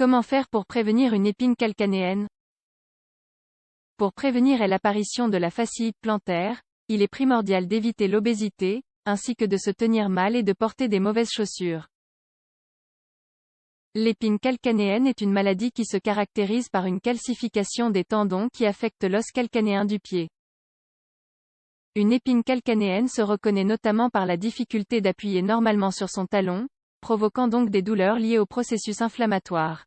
Comment faire pour prévenir une épine calcanéenne? Pour prévenir l'apparition de la fasciite plantaire, il est primordial d'éviter l'obésité, ainsi que de se tenir mal et de porter des mauvaises chaussures. L'épine calcanéenne est une maladie qui se caractérise par une calcification des tendons qui affecte l'os calcanéen du pied. Une épine calcanéenne se reconnaît notamment par la difficulté d'appuyer normalement sur son talon, provoquant donc des douleurs liées au processus inflammatoire.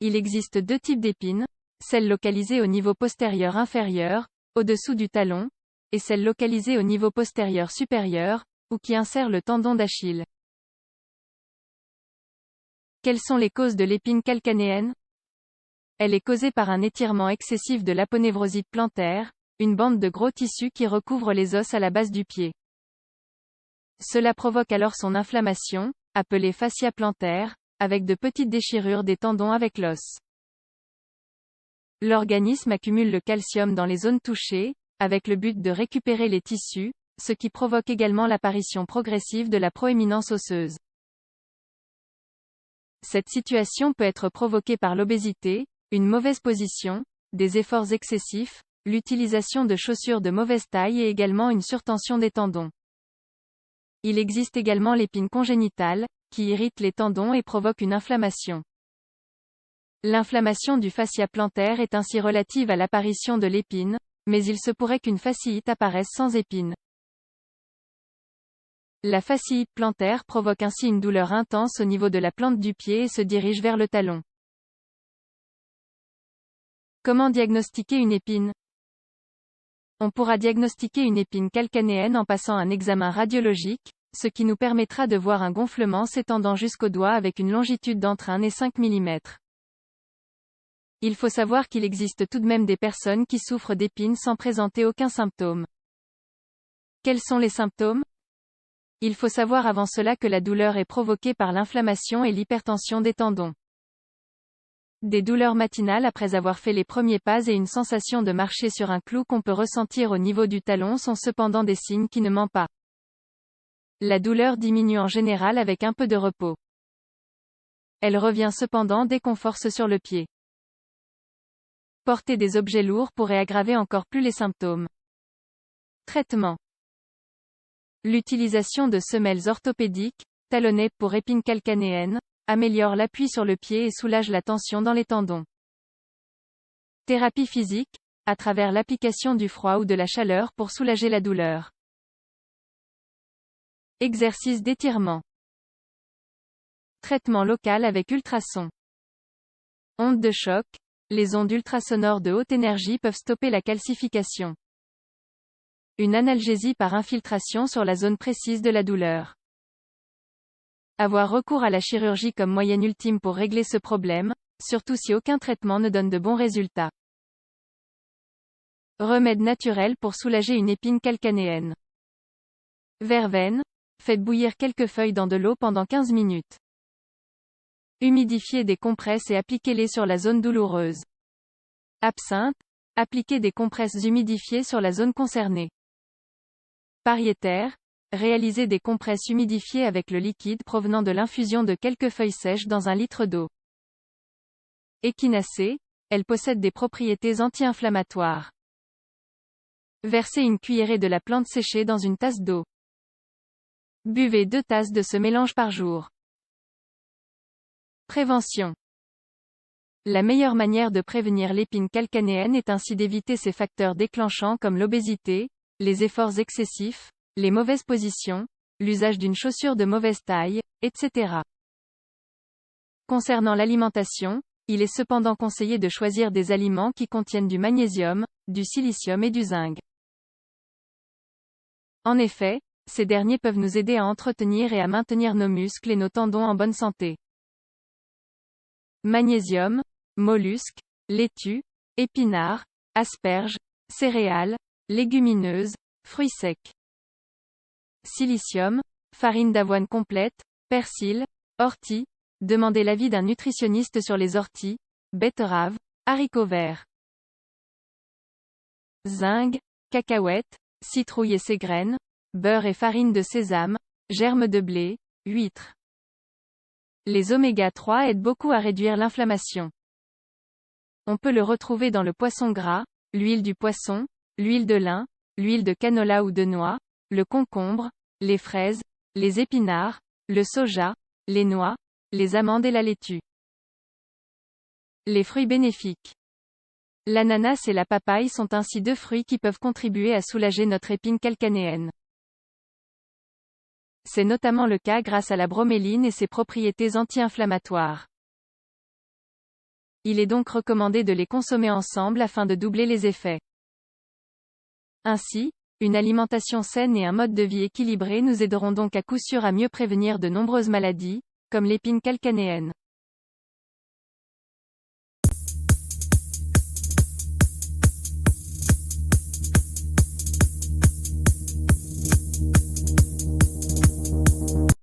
Il existe deux types d'épines, celle localisée au niveau postérieur inférieur, au-dessous du talon, et celle localisée au niveau postérieur supérieur, ou qui insère le tendon d'Achille. Quelles sont les causes de l'épine calcanéenne? Elle est causée par un étirement excessif de l'aponévrosite plantaire, une bande de gros tissu qui recouvre les os à la base du pied. Cela provoque alors son inflammation, appelée fascia plantaire, avec de petites déchirures des tendons avec l'os. L'organisme accumule le calcium dans les zones touchées, avec le but de récupérer les tissus, ce qui provoque également l'apparition progressive de la proéminence osseuse. Cette situation peut être provoquée par l'obésité, une mauvaise position, des efforts excessifs, l'utilisation de chaussures de mauvaise taille et également une surtension des tendons. Il existe également l'épine congénitale, qui irrite les tendons et provoque une inflammation. L'inflammation du fascia plantaire est ainsi relative à l'apparition de l'épine, mais il se pourrait qu'une fasciite apparaisse sans épine. La fasciite plantaire provoque ainsi une douleur intense au niveau de la plante du pied et se dirige vers le talon. Comment diagnostiquer une épine? On pourra diagnostiquer une épine calcanéenne en passant un examen radiologique, ce qui nous permettra de voir un gonflement s'étendant jusqu'au doigt avec une longitude d'entre 1 et 5 mm. Il faut savoir qu'il existe tout de même des personnes qui souffrent d'épines sans présenter aucun symptôme. Quels sont les symptômes? Il faut savoir avant cela que la douleur est provoquée par l'inflammation et l'hypertension des tendons. Des douleurs matinales après avoir fait les premiers pas et une sensation de marcher sur un clou qu'on peut ressentir au niveau du talon sont cependant des signes qui ne mentent pas. La douleur diminue en général avec un peu de repos. Elle revient cependant dès qu'on force sur le pied. Porter des objets lourds pourrait aggraver encore plus les symptômes. Traitement. L'utilisation de semelles orthopédiques, talonnées pour épine calcanéenne, améliore l'appui sur le pied et soulage la tension dans les tendons. Thérapie physique, à travers l'application du froid ou de la chaleur pour soulager la douleur. Exercice d'étirement. Traitement local avec ultrasons. Ondes de choc. Les ondes ultrasonores de haute énergie peuvent stopper la calcification. Une analgésie par infiltration sur la zone précise de la douleur. Avoir recours à la chirurgie comme moyen ultime pour régler ce problème, surtout si aucun traitement ne donne de bons résultats. Remède naturel pour soulager une épine calcanéenne. Verveine. Faites bouillir quelques feuilles dans de l'eau pendant 15 minutes. Humidifiez des compresses et appliquez-les sur la zone douloureuse. Absinthe. Appliquez des compresses humidifiées sur la zone concernée. Pariétaire. Réalisez des compresses humidifiées avec le liquide provenant de l'infusion de quelques feuilles sèches dans 1 litre d'eau. Échinacée. Elle possède des propriétés anti-inflammatoires. Versez une cuillerée de la plante séchée dans une tasse d'eau. Buvez 2 tasses de ce mélange par jour. Prévention. La meilleure manière de prévenir l'épine calcanéenne est ainsi d'éviter ces facteurs déclenchants comme l'obésité, les efforts excessifs, les mauvaises positions, l'usage d'une chaussure de mauvaise taille, etc. Concernant l'alimentation, il est cependant conseillé de choisir des aliments qui contiennent du magnésium, du silicium et du zinc. En effet, ces derniers peuvent nous aider à entretenir et à maintenir nos muscles et nos tendons en bonne santé. Magnésium, mollusques, laitues, épinards, asperges, céréales, légumineuses, fruits secs. Silicium, farine d'avoine complète, persil, ortie. Demandez l'avis d'un nutritionniste sur les orties, betteraves, haricots verts. Zinc, cacahuètes, citrouille et ses graines, beurre et farine de sésame, germes de blé, huîtres. Les oméga 3 aident beaucoup à réduire l'inflammation. On peut le retrouver dans le poisson gras, l'huile du poisson, l'huile de lin, l'huile de canola ou de noix, le concombre, les fraises, les épinards, le soja, les noix, les amandes et la laitue. Les fruits bénéfiques. L'ananas et la papaye sont ainsi deux fruits qui peuvent contribuer à soulager notre épine calcanéenne. C'est notamment le cas grâce à la broméline et ses propriétés anti-inflammatoires. Il est donc recommandé de les consommer ensemble afin de doubler les effets. Ainsi, une alimentation saine et un mode de vie équilibré nous aideront donc à coup sûr à mieux prévenir de nombreuses maladies, comme l'épine calcanéenne.